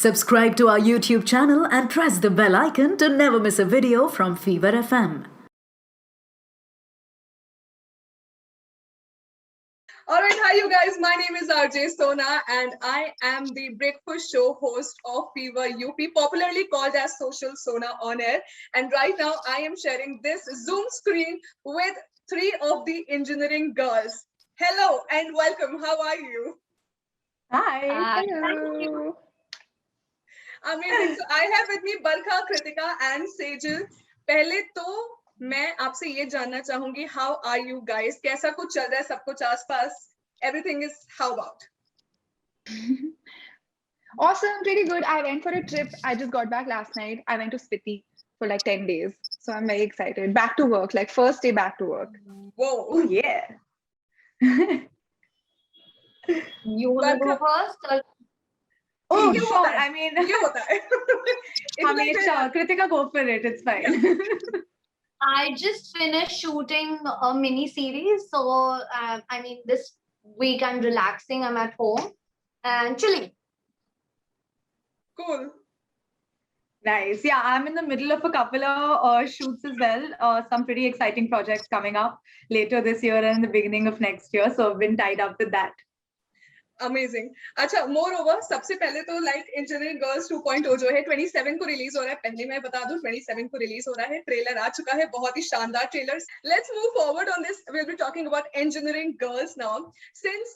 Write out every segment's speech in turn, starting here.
Subscribe to our YouTube channel and press the bell icon to never miss a video from Fever FM. Alright, hi you guys, my name is RJ Sona and I am the breakfast show host of Fever UP, popularly called as Social Sona on air. And right now I am sharing this Zoom screen with three of the engineering girls. Hello and welcome, how are you? Hi. Hello. Amazing. So I have with me Barkha, Kritika and Sejal. पहले तो मैं आपसे ये जानना चाहूंगी, how are you guys? कैसा कुछ चल रहा है सब कुछ आसपास? Everything is how about? Awesome, pretty good. I went for a trip. I just got back last night. I went to Spiti for like 10 days. So I'm very excited. Back to work, like first day back to work. Whoa. Oh, yeah. You want to go first? Or... Oh, You sure. होता है. I mean, ये होता है. It's like Hamisha, Kritika, go for it. It's fine. Yeah. I just finished shooting a mini series. So, I mean, this week I'm relaxing. I'm at home and chilling. Cool. Nice. Yeah, I'm in the middle of a couple of shoots as well. Some pretty exciting projects coming up later this year and the beginning of next year. So I've been tied up with that. Amazing. अच्छा, moreover, सबसे पहले तो like Engineering Girls 2.0 जो है 27 को release हो रहा है. पहले मैं बता दूं 27 को रिलीज हो रहा है. ट्रेलर आ चुका है, बहुत ही शानदार trailer. Let's move forward on this. We'll be talking about Engineering Girls now. Since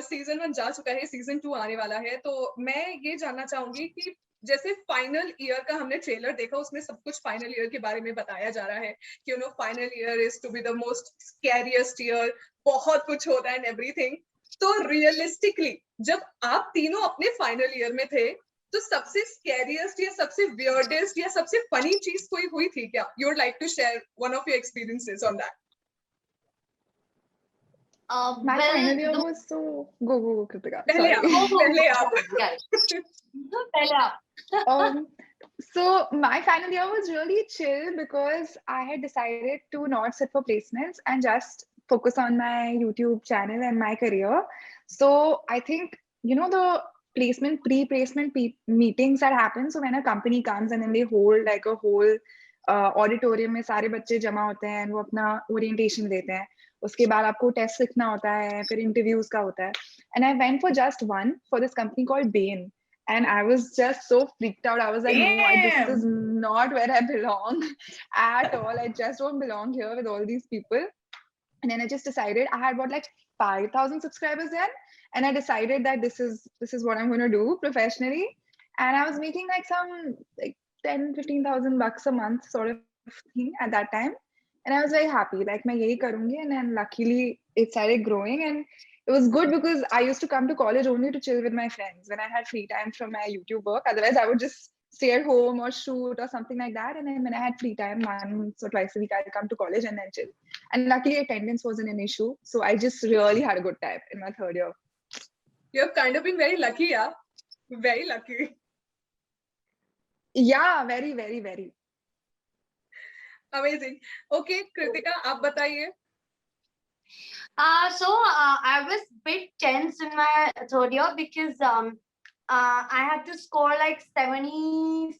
season 1 जा चुका है, season 2 आने वाला है, तो मैं ये जानना चाहूंगी कि जैसे फाइनल ईयर का हमने ट्रेलर देखा, उसमें सब कुछ फाइनल ईयर के बारे में बताया जा रहा है कि you know final year is to be the most scariest year, बहुत कुछ होता है एंड एवरीथिंग. तो रियलिस्टिकली जब आप तीनों अपने फाइनल ईयर में थे, तो सबसे स्कैरियस्ट या सबसे वियर्डेस्ट या सबसे फनी चीज कोई हुई थी क्या? You would like to share one of your experiences on that. My final year was so... Go, Kritika. पहले Sorry. आप, पहले आप. पहले आप. So my final year was really chill because I had decided to not sit for placements and just focus on my YouTube channel and my career. So I think, you know, the pre-placement meetings that happen. So when a company comes and then they hold like a whole auditorium में सारे बच्चे जमा होते हैं and वो अपना orientation देते हैं. उसके बाद आपको टेस्ट लिखना होता है, फिर इंटरव्यूज का होता है. And I went for just one for this company called Bain. And I was just so freaked out. I was like, no, this is not where I belong at all. I just don't belong here with all these people. And then I just decided, I had about like 5,000 subscribers then. And I decided that this is what I'm going to do professionally. And I was making like some like 10,000-15,000 bucks a month sort of thing at that time. And I was very happy, like मैं यही करूँगी. And then luckily it started growing. And it was good because I used to come to college only to chill with my friends when I had free time from my YouTube work. Otherwise, I would just stay at home or shoot or something like that. And then when I had free time, once or twice a week, I'd come to college and then chill. And luckily, attendance wasn't an issue. So I just really had a good time in my third year. You've kind of been very lucky, yeah? Very lucky. Yeah, very, very, very. Amazing. Okay, Kritika, आप बताइए. So I was a bit tense in my third year because I had to score like 74%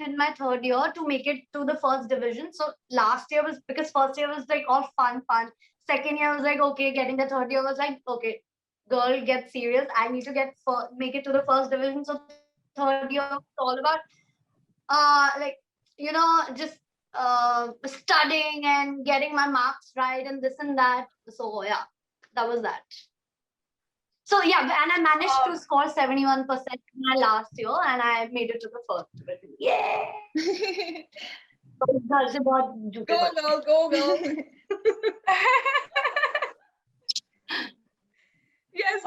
in my third year to make it to the first division. So last year was, because first year was like all fun. Second year was like, okay, getting the third year was like, okay, girl, get serious. I need to make it to the first division. So third year was all about like, you know, just studying and getting my marks right and this and that. So yeah, that was that. So yeah, and I managed to score 71% in my last year and I made it to the first division. Yeah. Go, girl. Yes,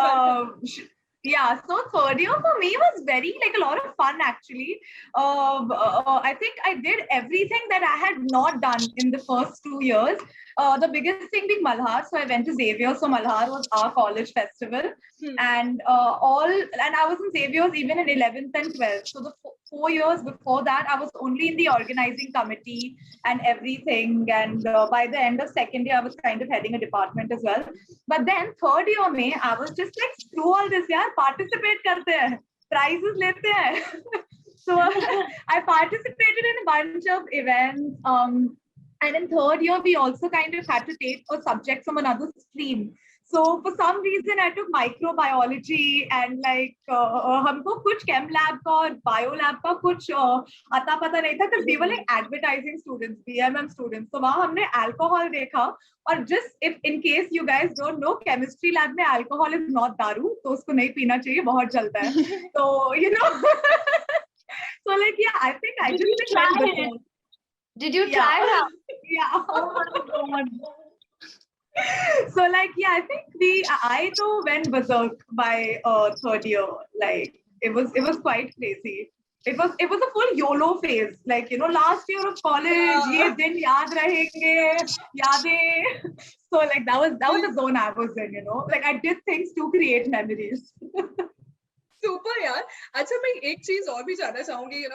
yeah, so third year for me was very like a lot of fun actually. I think I did everything that I had not done in the first 2 years. The biggest thing being Malhar. So I went to Xavier. So Malhar was our college festival, and I was in Xavier's even in 11th and 12th. So the 4 years before that, I was only in the organizing committee and everything. And by the end of second year, I was kind of heading a department as well. But then third year, I was just like, screw all this, yeah, participate karte hain. prizes lete hain. So I participated in a bunch of events. And in third year, we also kind of had to take a subject from another stream. So for some reason, I took microbiology and like हमको कुछ chem lab का और bio lab का कुछ आता पता नहीं था because we were like advertising students, BMM students. So वहाँ हमने alcohol देखा और just if in case you guys don't know, chemistry lab में alcohol is not दारू, तो उसको नहीं पीना चाहिए, बहुत जलता है. So you know, so like yeah, I think I Did just you try it? Did you try it? Yeah. Oh my God. So like yeah, I think I too went berserk by third year. Like it was quite crazy. It was a full YOLO phase. Like you know, last year of college, ye din yaad rahenge, yadein. So like that was the zone I was in. You know, like I did things to create memories. Super यार. अच्छा मैं एक चीज और भी जानना चाहूंगी.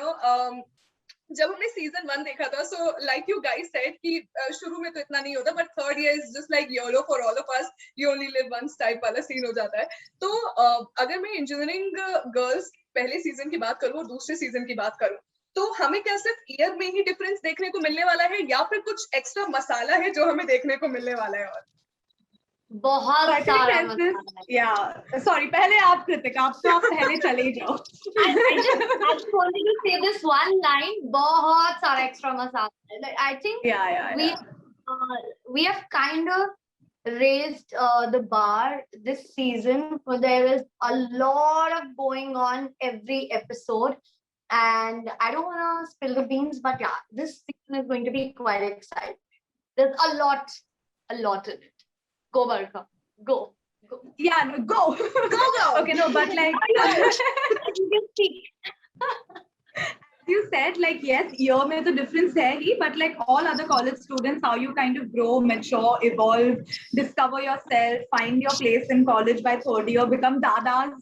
जब हमने सीजन 1 देखा था, so like you guys said कि शुरू में तो इतना नहीं होता, but third year is just like YOLO for all of us, you only live once type वाला सीन हो जाता है. तो अगर मैं इंजीनियरिंग गर्ल्स पहले सीजन की बात करूं और दूसरे सीजन की बात करूं, तो हमें क्या सिर्फ ईयर में ही डिफरेंस देखने को मिलने वाला है या फिर कुछ एक्स्ट्रा मसाला है जो हमें देखने को मिलने वाला है? और बहुत सारा मसाला. Yeah, sorry. पहले आप कृतिका, आप पहले चले जाओ. I just wanted to say this one line. बहुत सारा extra masala. Like, I think we have kind of raised the bar this season. There is a lot of going on every episode, and I don't want to spill the beans, but yeah, this season is going to be quite exciting. There's a lot in it. Go Barkha, go. Yeah, no, go. Okay, no, but like You can speak. you said, like yes, year mein the difference hai hi, but like all other college students, how you kind of grow, mature, evolve, discover yourself, find your place in college by third year, become dadas.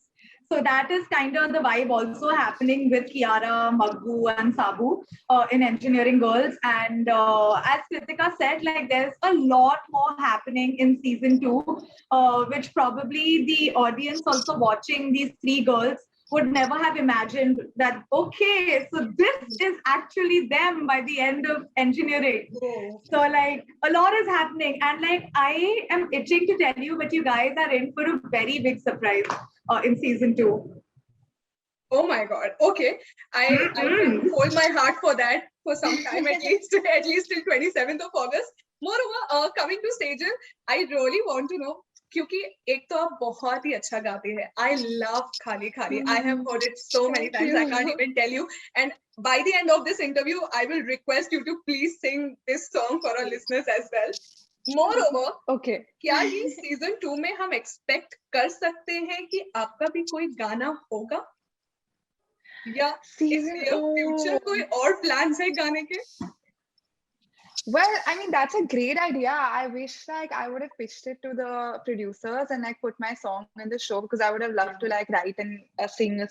So that is kind of the vibe also happening with Kiara, Maggu, and Sabu in Engineering Girls. And as Kritika said, like there's a lot more happening in season 2, which probably the audience also watching these 3 girls would never have imagined that, okay, so this is actually them by the end of engineering. So like a lot is happening, and like I am itching to tell you, but you guys are in for a very big surprise in season 2. Oh my God. Okay. I will hold my heart for that for some time, at least till 27th of August. Moreover, coming to Sejal, I really want to know, क्योंकि एक तो आप बहुत ही अच्छा गाते हैं. I love खाली खाली. I have heard it so many times. I can't even tell you. And by the end of this interview, I will request you to please sing this song for our listeners as well. Moreover, Okay. क्या ये season 2 में हम expect कर सकते हैं कि आपका भी कोई गाना होगा, या फ्यूचर कोई और प्लान्स है गाने के? Well, I mean, that's a great idea. I wish like I would have pitched it to the producers and like put my song in the show, because I would have loved to like write and sing a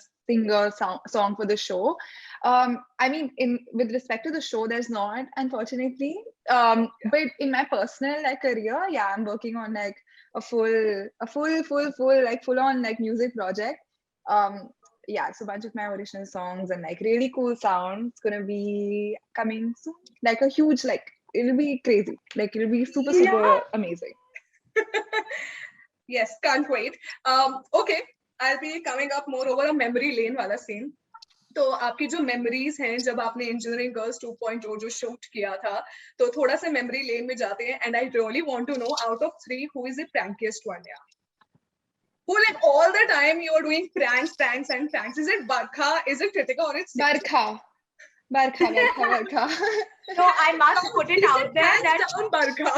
song for the show. I mean, with respect to the show, there's not, unfortunately. But in my personal like career, yeah, I'm working on like a full like full on like music project. Yeah, so a bunch of my original songs and like really cool sound. It's gonna be coming soon. Like a huge, like it'll be crazy. Like it'll be super amazing. Yes, can't wait. Okay, I'll be coming up more over a memory lane वाला scene. तो आपकी जो memories हैं जब आपने engineering girls 2.0 जो shoot किया था, तो थोड़ा सा मेमोरी लेन में जाते हैं. And I really want to know, out of 3, who is the prankiest one? या who like all the time you're doing pranks? Is it Barkha? Is it Kritika? Or it's Barkha. So I must put it out there that down Barkha.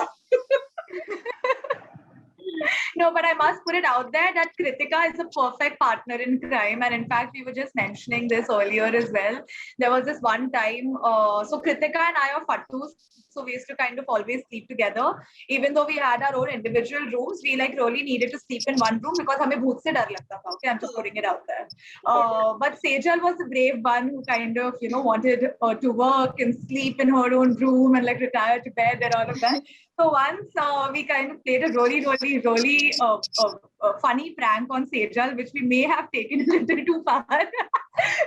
no, but I must put it out there that Kritika is a perfect partner in crime. And in fact, we were just mentioning this earlier as well. There was this one time, so Kritika and I are fattus. So we used to kind of always sleep together. Even though we had our own individual rooms, we like really needed to sleep in one room because हमें भूत से डर लगता था. Okay, I'm just putting it out there. But Sejal was the brave one who kind of, you know, wanted to work and sleep in her own room and like retire to bed and all of that. So once we kind of played a really very funny prank on Sejal, which we may have taken a little too far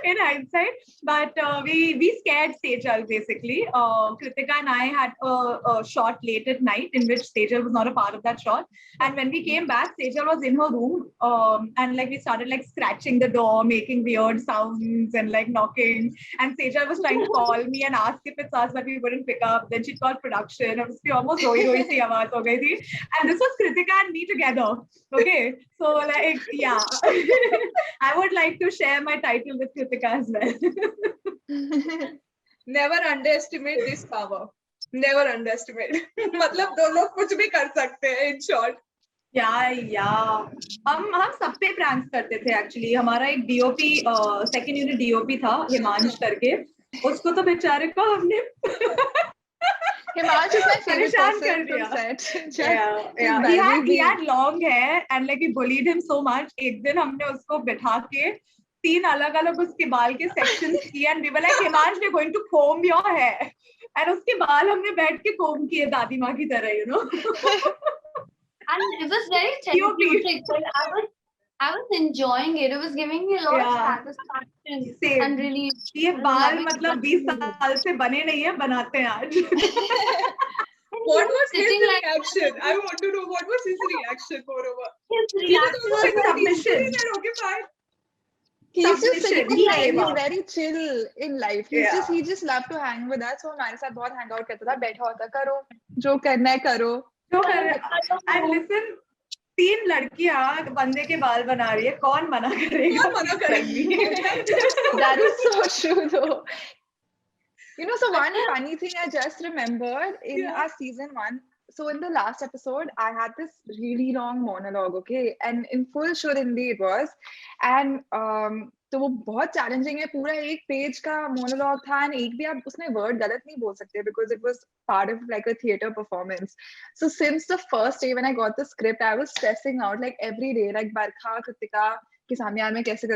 in hindsight. But we scared Sejal basically. Kritika and I had a shot late at night in which Sejal was not a part of that shot. And when we came back, Sejal was in her room, and like we started like scratching the door, making weird sounds and like knocking. And Sejal was trying to call me and ask if it's us, but we wouldn't pick up. Then she called production. Obviously, almost roi si awaaz ho gayi thi. And this was Kritika and me together. Okay, so like yeah, I would like to share my title with Kritika as well. Never underestimate this power. Never underestimate. मतलब दो लोग कुछ भी कर सकते हैं in short. या हम सब पे प्रैंक्स करते थे एक्चुअली. हमारा एक डीओपी सेकंड यूनिट डीओपी था हिमांश करके. उसको तो बेचारे को हमने Himansh is my favorite person from set. He had long hair and like we bullied him so much. एक दिन हमने उसको बिठा के 3 अलग-अलग उसके बाल के sections किए and we were like, Himansh, we're going to comb your hair. And उसके बाल हमने बैठ के comb किए दादी माँ की तरह, you know. And it was very therapeutic. I was enjoying it. It was giving me a lot of satisfaction. Same. And really. ये बाल मतलब 20 साल से बने नहीं है, बनाते हैं आज. What was his reaction? I want to know what was his reaction, moreover. His reaction was submission. Okay, fine. He's just Submission. he's very chill in life. He just love to hang with us. So हमारे साथ बहुत hang out करता था. बैठा होता करो जो करना है करो. And listen, 3 लड़कियां बंदे के बाल बना रही है, कौन मना करेगा? कौन मना करेगी? That is so true though. You know, so one funny thing I just remembered in our season 1. So in the last episode, I had this really long monologue, okay, and in full show Hindi it was, and तो वो बहुत challenging है. पूरा 1 page का monologue था and एक भी आप उसमें word गलत नहीं बोल सकते because it was part of like a theater performance. So since the first day when I got the script, I was stressing out like every day, like Barkha, Kritika के सामने यार मैं कैसे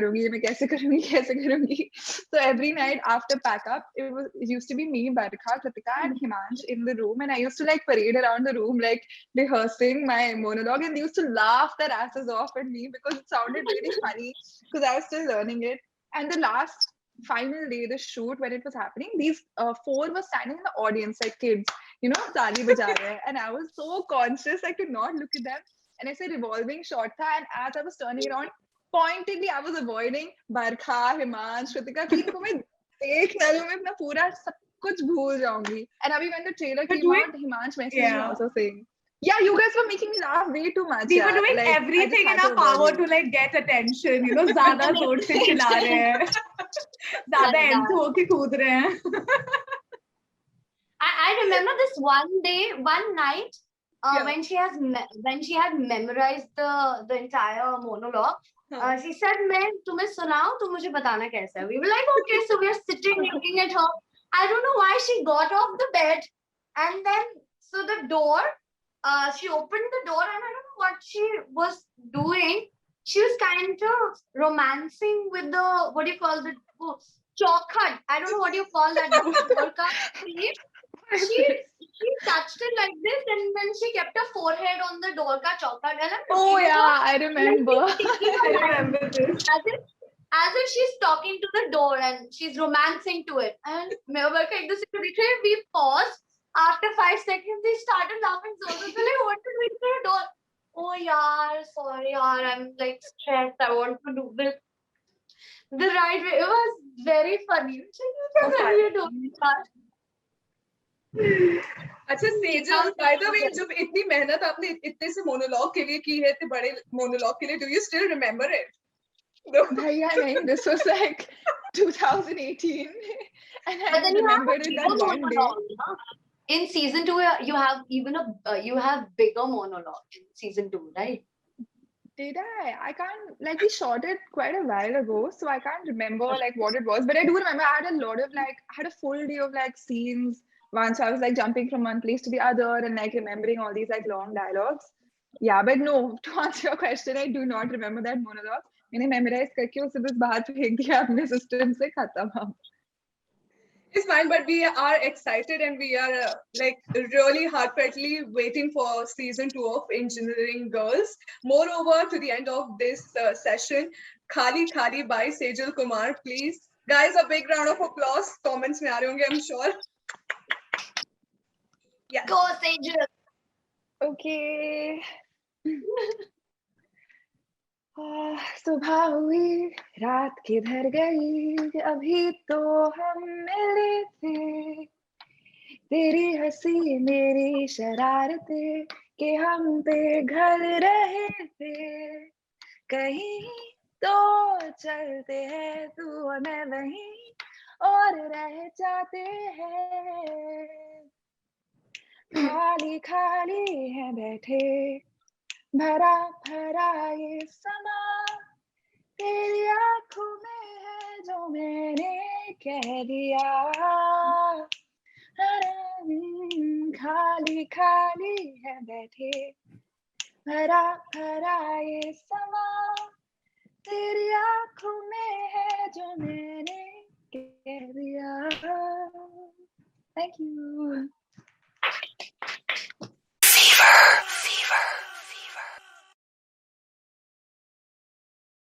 करूँगी. So every night after pack up, it used to be me, Barkha, Kritika and Himansh in the room, and I used to like parade around the room like rehearsing my monologue, and they used to laugh their asses off at me because it sounded really funny because I was still learning it. And the last final day, the shoot, when it was happening, these 4 were standing in the audience like kids, you know, taali baja rahe hain, and I was so conscious I could not look at them, and it's a revolving shot tha, and as I was turning around, pointedly I was avoiding Barkha, Himansh, Kritika, कि इनको मैं देख ना लूं, मैं अपना पूरा सब कुछ भूल जाऊंगी. And अभी when the trailer came out, Himansh messaged me also saying, yeah, you guys were making me laugh way too much. We were doing like, everything in our power to like get attention, you know, ज़्यादा जोर से चिल्ला रहे हैं, ज़्यादा into होके कूद रहे हैं. I remember this one night, when she had memorized the entire monologue. She said, मैं तुम्हें सुनाऊं, तुम मुझे बताना कैसा है. We were like, okay, so we are sitting looking at her. I don't know why she got off the bed, and then so the door, she opened the door, and I don't know what she was doing. She was kind of romancing with the, what do you call the chalk hut? I don't know what you call that. She touched it like this, and then she kept her forehead on the door ka chalk hut. Oh yeah, I remember. I remember this. As if she's talking to the door and she's romancing to it. And we paused. After 5 seconds, they started laughing so much. Like, what did we do to the door? Oh yaar, sorry yaar, I'm like stressed. I want to do this the right way. It was very funny. अच्छा Sejal, by the way, जब इतनी मेहनत आपने इतने से monologue के लिए की है, इतने बड़े मोनोलॉग के लिए, do you still remember it? भैया नहीं, this was like 2018 and I remembered it that one day. In season 2, you have even you have bigger monologue in season 2, right? Did I can't, like we shot it quite a while ago, so I can't remember like what it was, but I do remember I had a lot of like, I had a full day of like scenes once. I was like jumping from one place to the other and like remembering all these like long dialogues. Yeah, but no, to answer your question, I do not remember that monologue. मैंने memorize करके उसे बस बाहर फेंक दिया अपने system से, खत्म. It's fine, but we are excited and we are like really heartfully waiting for season 2 of Engineering Girls. Moreover, to the end of this session, Khali Khali by Sejal Kumar, please. Guys, a big round of applause. Comments mein aa rahe honge, I'm sure. Yeah. Go Sejal. Okay. सुबह हुई रात किधर गई अभी तो हम मिले थे तेरी हंसी मेरी शरारतें कि हम पे घर रहे थे कहीं तो चलते हैं तू और मैं वहीं और रह जाते हैं खाली खाली है बैठे भरा भरा ये समा तेरी आंखों में है जो मैंने कह दिया खाली खाली है बैठे भरा भरा ये समा तेरी आंखों में है जो मैंने कह दिया. Thank you.